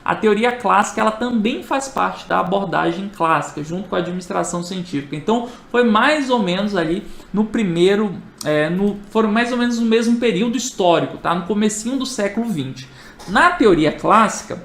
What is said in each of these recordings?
A teoria clássica ela também faz parte da abordagem clássica, junto com a administração científica. Então, foi mais ou menos ali no primeiro, foram mais ou menos no mesmo período histórico, tá? No comecinho do século XX. Na teoria clássica,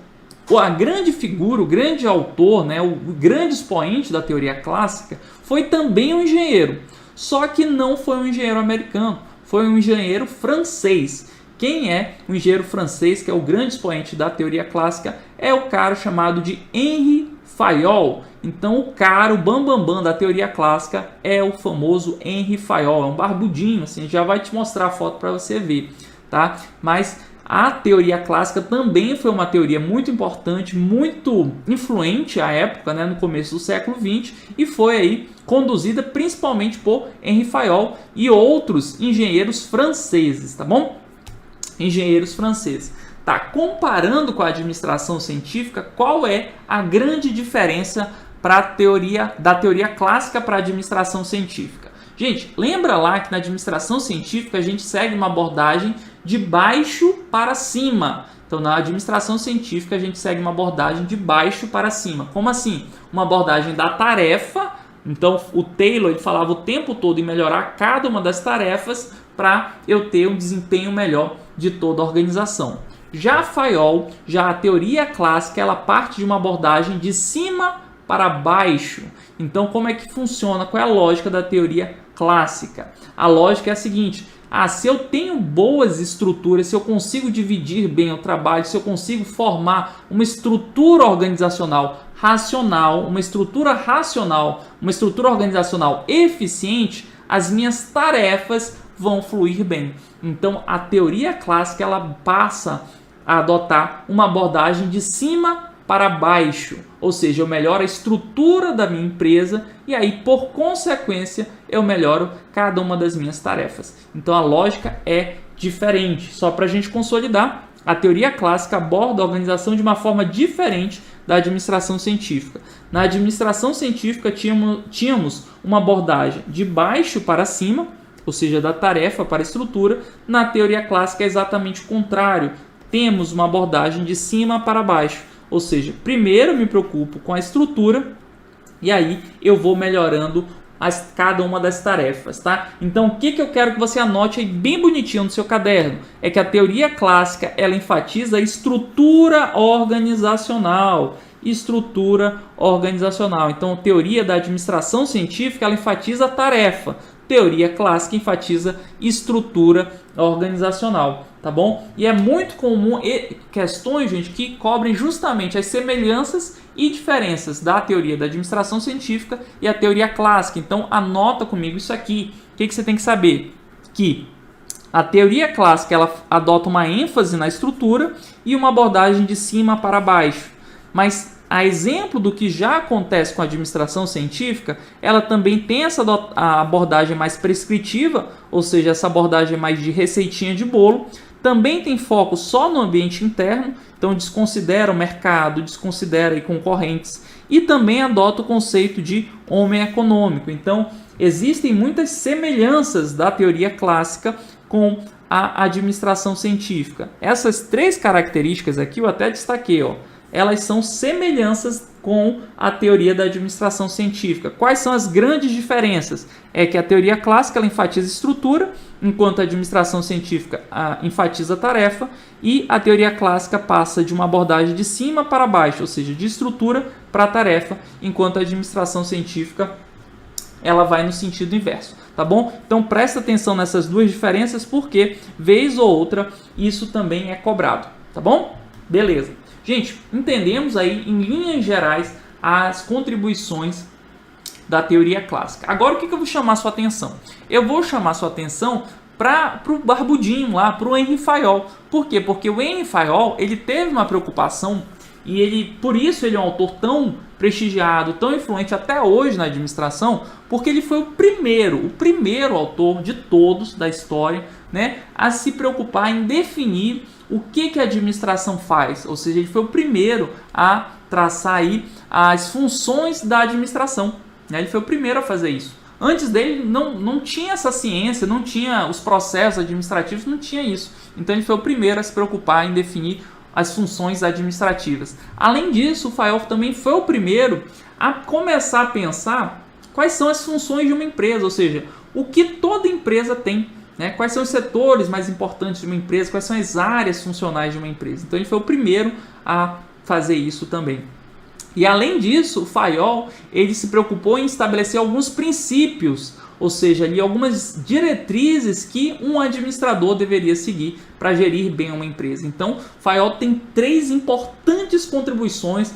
a grande figura, o grande autor, né, o grande expoente da teoria clássica foi também um engenheiro. Só que não foi um engenheiro americano, foi um engenheiro francês. Quem é o engenheiro francês, que é o grande expoente da teoria clássica, é o cara chamado de Henri Fayol. Então o bambambam da teoria clássica é o famoso Henri Fayol, é um barbudinho, assim, já vai te mostrar a foto para você ver, tá? Mas a teoria clássica também foi uma teoria muito importante, muito influente à época, né, no começo do século XX, e foi aí conduzida principalmente por Henri Fayol e outros engenheiros franceses, tá bom? Engenheiros franceses. Tá, comparando com a administração científica, qual é a grande diferença da teoria clássica para a administração científica? Gente, lembra lá que na administração científica a gente segue uma abordagem de baixo para cima. Então, na administração científica a gente segue uma abordagem de baixo para cima. Como assim? Uma abordagem da tarefa. Então, o Taylor ele falava o tempo todo em melhorar cada uma das tarefas para eu ter um desempenho melhor de toda a organização. Já a Fayol, já a teoria clássica, ela parte de uma abordagem de cima para baixo. Então, como é que funciona? Qual é a lógica da teoria clássica? A lógica é a seguinte: se eu tenho boas estruturas, se eu consigo dividir bem o trabalho, se eu consigo formar uma estrutura organizacional racional, uma estrutura organizacional eficiente, as minhas tarefas vão fluir bem. Então, a teoria clássica ela passa a adotar uma abordagem de cima para baixo, ou seja, eu melhoro a estrutura da minha empresa e aí, por consequência, eu melhoro cada uma das minhas tarefas. Então, a lógica é diferente. Só para a gente consolidar, a teoria clássica aborda a organização de uma forma diferente da administração científica. Na administração científica, tínhamos uma abordagem de baixo para cima, ou seja, da tarefa para a estrutura. Na teoria clássica é exatamente o contrário. Temos uma abordagem de cima para baixo. Ou seja, primeiro eu me preocupo com a estrutura e aí eu vou melhorando cada uma das tarefas, tá? Então, o que eu quero que você anote aí bem bonitinho no seu caderno é que a teoria clássica ela enfatiza a estrutura organizacional. Então, a teoria da administração científica ela enfatiza a tarefa. Teoria clássica enfatiza estrutura organizacional, tá bom? E é muito comum questões, gente, que cobrem justamente as semelhanças e diferenças da teoria da administração científica e a teoria clássica. Então, anota comigo isso aqui. O que você tem que saber? Que a teoria clássica ela adota uma ênfase na estrutura e uma abordagem de cima para baixo. Mas a exemplo do que já acontece com a administração científica, ela também tem a abordagem mais prescritiva, ou seja, essa abordagem mais de receitinha de bolo. Também tem foco só no ambiente interno, então desconsidera o mercado, desconsidera aí concorrentes e também adota o conceito de homem econômico. Então, existem muitas semelhanças da teoria clássica com a administração científica. Essas três características aqui eu até destaquei, elas são semelhanças com a teoria da administração científica. Quais são as grandes diferenças? É que a teoria clássica ela enfatiza estrutura, enquanto a administração científica enfatiza a tarefa, e a teoria clássica passa de uma abordagem de cima para baixo, ou seja, de estrutura para tarefa, enquanto a administração científica ela vai no sentido inverso, tá bom? Então presta atenção nessas duas diferenças, porque vez ou outra isso também é cobrado, tá bom? Beleza. Gente, entendemos aí em linhas gerais as contribuições da teoria clássica. Agora o que eu vou chamar a sua atenção? Eu vou chamar a sua atenção para o barbudinho lá, para o Henri Fayol. Por quê? Porque o Henri Fayol ele teve uma preocupação e por isso ele é um autor tão prestigiado, tão influente até hoje na administração, porque ele foi o primeiro autor de todos da história, né, a se preocupar em definir o que a administração faz. Ou seja, ele foi o primeiro a traçar aí as funções da administração, né? Ele foi o primeiro a fazer isso. Antes dele não tinha essa ciência, não tinha os processos administrativos, não tinha isso. Então ele foi o primeiro a se preocupar em definir as funções administrativas. Além disso, o Fayol também foi o primeiro a começar a pensar quais são as funções de uma empresa, ou seja, o que toda empresa tem, né? Quais são os setores mais importantes de uma empresa, quais são as áreas funcionais de uma empresa. Então ele foi o primeiro a fazer isso também. E além disso, o Fayol ele se preocupou em estabelecer alguns princípios, ou seja, ali algumas diretrizes que um administrador deveria seguir para gerir bem uma empresa. Então, Fayol tem 3 importantes contribuições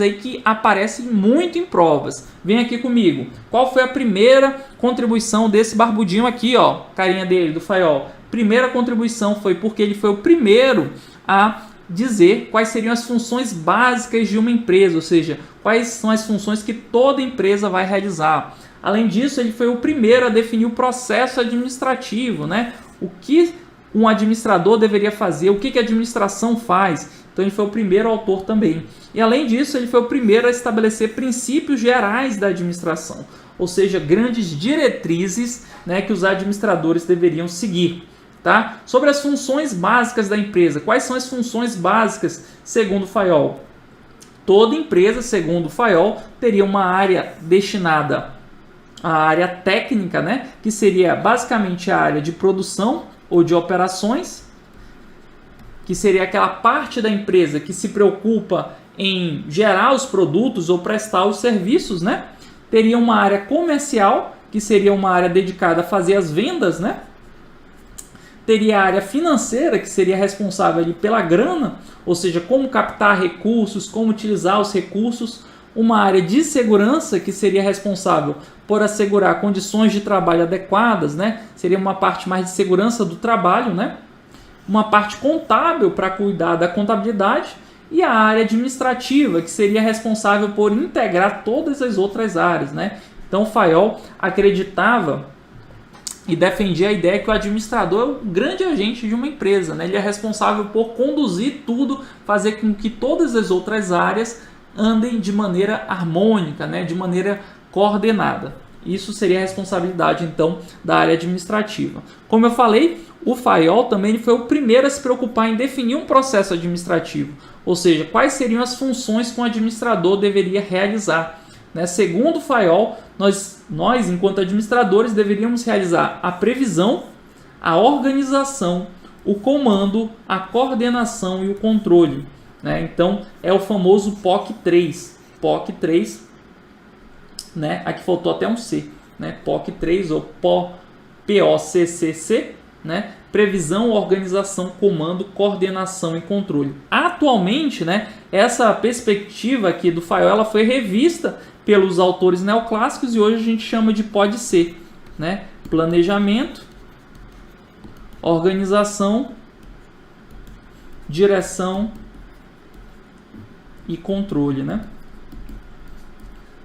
aí que aparecem muito em provas. Vem aqui comigo. Qual foi a primeira contribuição desse barbudinho aqui, ó, carinha dele, do Fayol? Primeira contribuição foi porque ele foi o primeiro a dizer quais seriam as funções básicas de uma empresa, ou seja, quais são as funções que toda empresa vai realizar. Além disso, ele foi o primeiro a definir o processo administrativo, né? O que um administrador deveria fazer, o que a administração faz. Então, ele foi o primeiro autor também. E, além disso, ele foi o primeiro a estabelecer princípios gerais da administração, ou seja, grandes diretrizes, né, que os administradores deveriam seguir. Tá? Sobre as funções básicas da empresa. Quais são as funções básicas, segundo Fayol? Toda empresa, segundo Fayol, teria uma área destinada à área técnica, né? Que seria basicamente a área de produção ou de operações, que seria aquela parte da empresa que se preocupa em gerar os produtos ou prestar os serviços, né? Teria uma área comercial, que seria uma área dedicada a fazer as vendas, né? Teria a área financeira, que seria responsável ali pela grana, ou seja, como captar recursos, como utilizar os recursos. Uma área de segurança, que seria responsável por assegurar condições de trabalho adequadas, né? Seria uma parte mais de segurança do trabalho, né? Uma parte contábil para cuidar da contabilidade e a área administrativa, que seria responsável por integrar todas as outras áreas, né? Então, Fayol acreditava e defendia a ideia que o administrador é o grande agente de uma empresa, né? Ele é responsável por conduzir tudo, fazer com que todas as outras áreas andem de maneira harmônica, né? De maneira coordenada. Isso seria a responsabilidade, então, da área administrativa. Como eu falei, o Fayol também foi o primeiro a se preocupar em definir um processo administrativo, ou seja, quais seriam as funções que um administrador deveria realizar. Né? Segundo Fayol, nós, enquanto administradores, deveríamos realizar a previsão, a organização, o comando, a coordenação e o controle. Né? Então, é o famoso POC3. POC3, né? Aqui faltou até um C. Né? POC3 ou POCCC, né? Previsão, organização, comando, coordenação e controle. Atualmente, né, essa perspectiva aqui do Fayol ela foi revista pelos autores neoclássicos e hoje a gente chama de PODC, né? Planejamento, organização, direção e controle, né?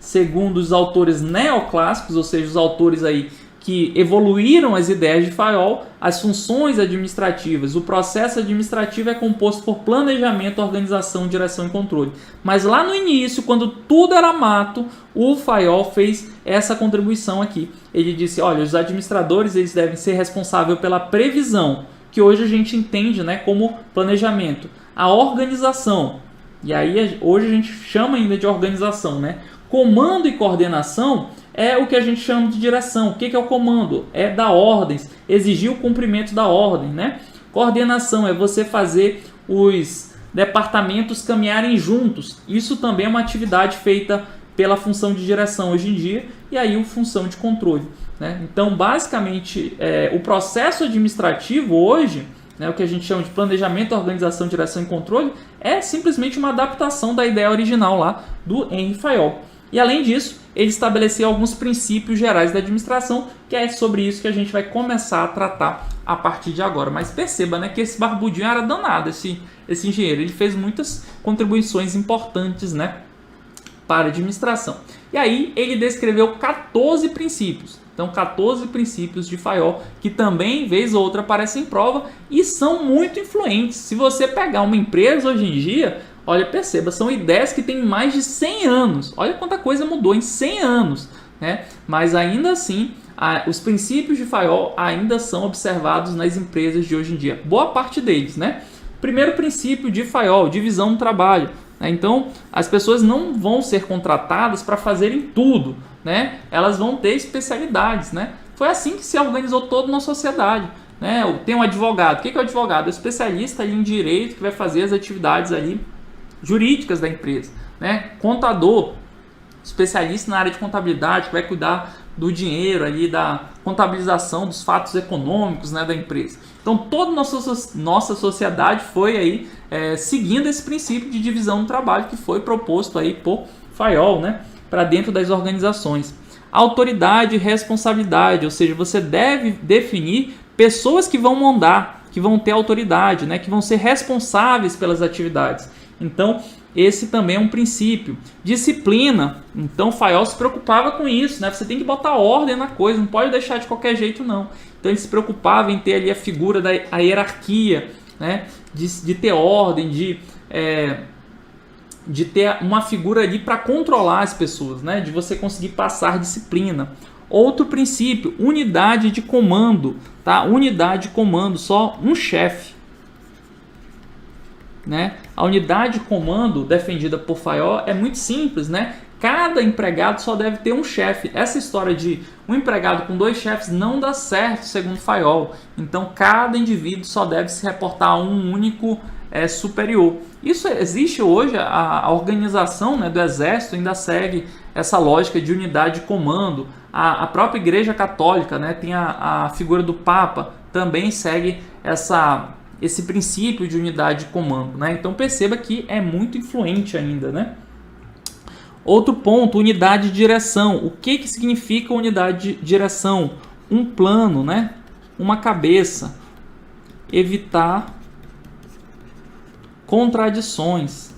Segundo os autores neoclássicos, ou seja, os autores aí que evoluíram as ideias de Fayol, as funções administrativas, o processo administrativo é composto por planejamento, organização, direção e controle. Mas lá no início, quando tudo era mato, o Fayol fez essa contribuição aqui. Ele disse, olha, os administradores eles devem ser responsáveis pela previsão, que hoje a gente entende, né, como planejamento, a organização, e aí hoje a gente chama ainda de organização, né? Comando e coordenação é o que a gente chama de direção. O que é o comando? É dar ordens, exigir o cumprimento da ordem, né? Coordenação é você fazer os departamentos caminharem juntos. Isso também é uma atividade feita pela função de direção hoje em dia e aí a função de controle, né? Então, basicamente, o processo administrativo hoje, né, o que a gente chama de planejamento, organização, direção e controle, é simplesmente uma adaptação da ideia original lá do Henri Fayol. E além disso, ele estabeleceu alguns princípios gerais da administração, que é sobre isso que a gente vai começar a tratar a partir de agora. Mas perceba, né, que esse barbudinho era danado, esse engenheiro. Ele fez muitas contribuições importantes, né, para a administração. E aí ele descreveu 14 princípios. Então, 14 princípios de Fayol, que também, vez ou outra, aparecem em prova e são muito influentes. Se você pegar uma empresa hoje em dia, olha, perceba, são ideias que têm mais de 100 anos. Olha quanta coisa mudou em 100 anos. Né? Mas ainda assim, os princípios de Fayol ainda são observados nas empresas de hoje em dia. Boa parte deles, né? Primeiro princípio de Fayol, divisão do trabalho. Então, as pessoas não vão ser contratadas para fazerem tudo, né? Elas vão ter especialidades, né? Foi assim que se organizou toda uma sociedade, né? Tem um advogado. O que é o advogado? É o especialista ali em direito que vai fazer as atividades ali jurídicas da empresa, né? Contador, especialista na área de contabilidade, que vai cuidar do dinheiro ali, da contabilização dos fatos econômicos, né, da empresa. Então toda nossa sociedade foi aí seguindo esse princípio de divisão do trabalho que foi proposto aí por Fayol, né, para dentro das organizações. Autoridade e responsabilidade, ou seja, você deve definir pessoas que vão mandar, que vão ter autoridade, né, que vão ser responsáveis pelas atividades. Então, esse também é um princípio. Disciplina. Então, Fayol se preocupava com isso, né? Você tem que botar ordem na coisa, não pode deixar de qualquer jeito, não. Então, ele se preocupava em ter ali a figura da hierarquia, né? De ter ordem, de ter uma figura ali para controlar as pessoas, né? De você conseguir passar disciplina. Outro princípio, unidade de comando, tá? Unidade de comando, só um chefe. Né? A unidade de comando defendida por Fayol é muito simples, né? Cada empregado só deve ter um chefe. Essa história de um empregado com 2 chefes não dá certo, segundo Fayol. Então, cada indivíduo só deve se reportar a um único superior. Isso existe hoje, a organização, né, do Exército ainda segue essa lógica de unidade de comando. A própria Igreja Católica, né, tem a figura do Papa, também segue esse princípio de unidade de comando, né? Então perceba que é muito influente ainda, né? Outro ponto, unidade de direção. O que significa unidade de direção? Um plano, né? Uma cabeça. Evitar contradições.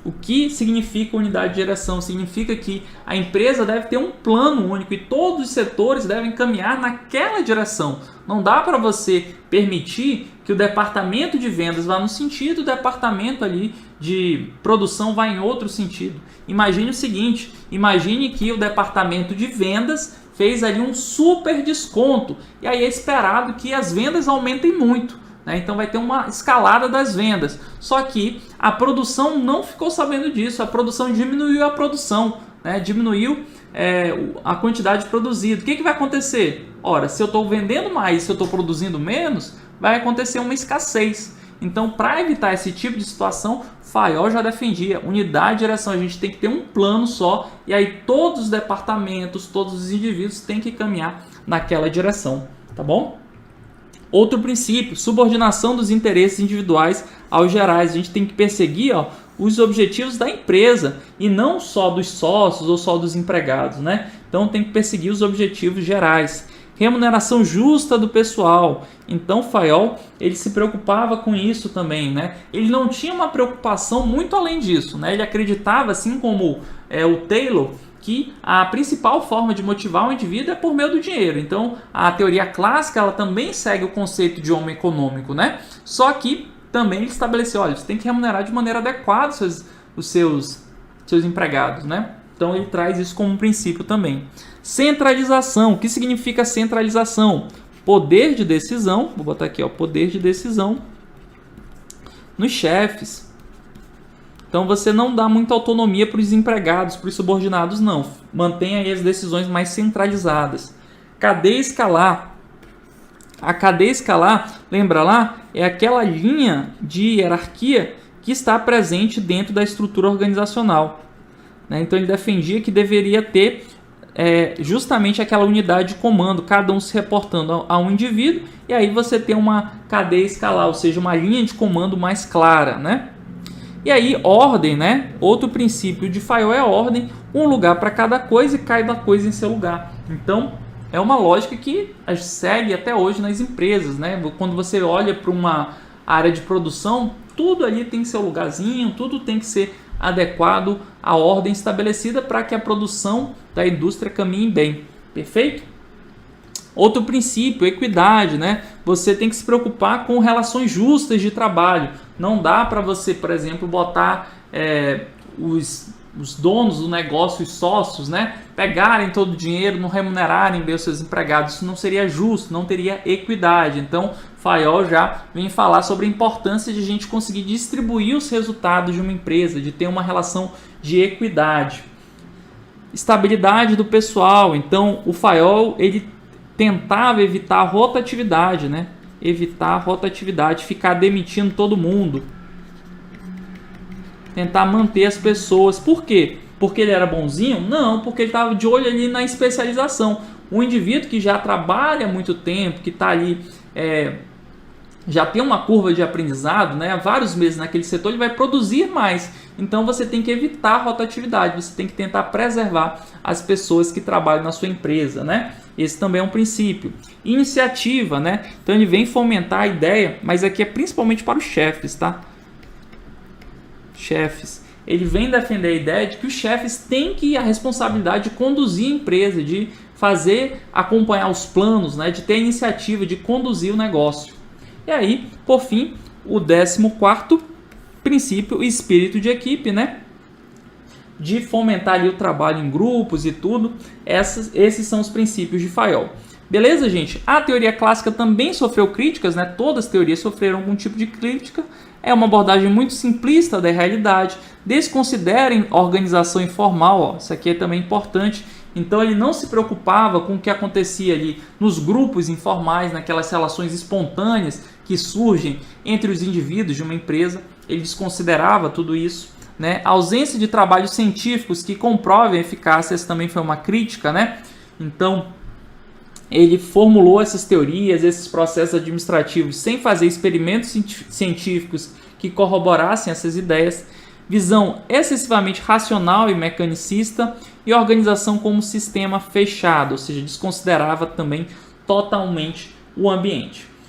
O que significa unidade de direção? Significa que a empresa deve ter um plano único e todos os setores devem caminhar naquela direção. Não dá para você permitir que o departamento de vendas vá num sentido, o departamento ali de produção vá em outro sentido. Imagine o seguinte, imagine que o departamento de vendas fez ali um super desconto e aí é esperado que as vendas aumentem muito. Então vai ter uma escalada das vendas. Só que a produção não ficou sabendo disso. A produção diminuiu a produção, né? Diminuiu a quantidade produzida. O que vai acontecer? Ora, se eu estou vendendo mais, se eu estou produzindo menos, vai acontecer uma escassez. Então, para evitar esse tipo de situação, Fayol já defendia unidade de direção. A gente tem que ter um plano só e aí todos os departamentos, todos os indivíduos têm que caminhar naquela direção, tá bom? Outro princípio, subordinação dos interesses individuais aos gerais. A gente tem que perseguir os objetivos da empresa e não só dos sócios ou só dos empregados, né? Então tem que perseguir os objetivos gerais. Remuneração justa do pessoal. Então Fayol, ele se preocupava com isso também, né? Ele não tinha uma preocupação muito além disso, né? Ele acreditava, assim como o Taylor, que a principal forma de motivar o indivíduo é por meio do dinheiro. Então, a teoria clássica ela também segue o conceito de homem econômico, né? Só que também ele estabeleceu, olha, você tem que remunerar de maneira adequada os seus empregados, né? Então, ele traz isso como um princípio também. Centralização. O que significa centralização? Poder de decisão, vou botar aqui, poder de decisão nos chefes. Então você não dá muita autonomia para os empregados, para os subordinados, não. Mantém aí as decisões mais centralizadas. Cadeia escalar. A cadeia escalar, lembra lá, é aquela linha de hierarquia que está presente dentro da estrutura organizacional. Então ele defendia que deveria ter justamente aquela unidade de comando, cada um se reportando a um indivíduo, e aí você tem uma cadeia escalar, ou seja, uma linha de comando mais clara, né? E aí, ordem, né? Outro princípio de Fayol é a ordem, um lugar para cada coisa e cada coisa em seu lugar. Então, é uma lógica que segue até hoje nas empresas, né? Quando você olha para uma área de produção, tudo ali tem seu lugarzinho, tudo tem que ser adequado à ordem estabelecida para que a produção da indústria caminhe bem. Perfeito? Outro princípio, equidade, né? Você tem que se preocupar com relações justas de trabalho. Não dá para você, por exemplo, botar os donos do negócio, os sócios, né, pegarem todo o dinheiro, não remunerarem bem os seus empregados. Isso não seria justo, não teria equidade. Então, Fayol já vem falar sobre a importância de a gente conseguir distribuir os resultados de uma empresa, de ter uma relação de equidade. Estabilidade do pessoal. Então, o Fayol, ele tentava evitar a rotatividade, né? Evitar a rotatividade, ficar demitindo todo mundo. Tentar manter as pessoas. Por quê? Porque ele era bonzinho? Não, porque ele estava de olho ali na especialização. Um indivíduo que já trabalha há muito tempo, que está ali, já tem uma curva de aprendizado, né, há vários meses naquele setor, ele vai produzir mais. Então você tem que evitar a rotatividade, você tem que tentar preservar as pessoas que trabalham na sua empresa, né? Esse também é um princípio. Iniciativa, né? Então ele vem fomentar a ideia, mas aqui é principalmente para os chefes, tá? Chefes. Ele vem defender a ideia de que os chefes têm que a responsabilidade de conduzir a empresa, de fazer, acompanhar os planos, né, de ter a iniciativa de conduzir o negócio. E aí, por fim, o 14º princípio, espírito de equipe, né? De fomentar ali o trabalho em grupos e tudo. Esses são os princípios de Fayol. Beleza, gente? A teoria clássica também sofreu críticas, né? Todas as teorias sofreram algum tipo de crítica. É uma abordagem muito simplista da realidade. Desconsiderem a organização informal, ó. Isso aqui é também importante. Então ele não se preocupava com o que acontecia ali nos grupos informais, naquelas relações espontâneas que surgem entre os indivíduos de uma empresa. Ele desconsiderava tudo isso, né? A ausência de trabalhos científicos que comprovem a eficácia, essa também foi uma crítica, né? Então ele formulou essas teorias, esses processos administrativos sem fazer experimentos científicos que corroborassem essas ideias. Visão excessivamente racional e mecanicista e organização como sistema fechado, ou seja, desconsiderava também totalmente o ambiente.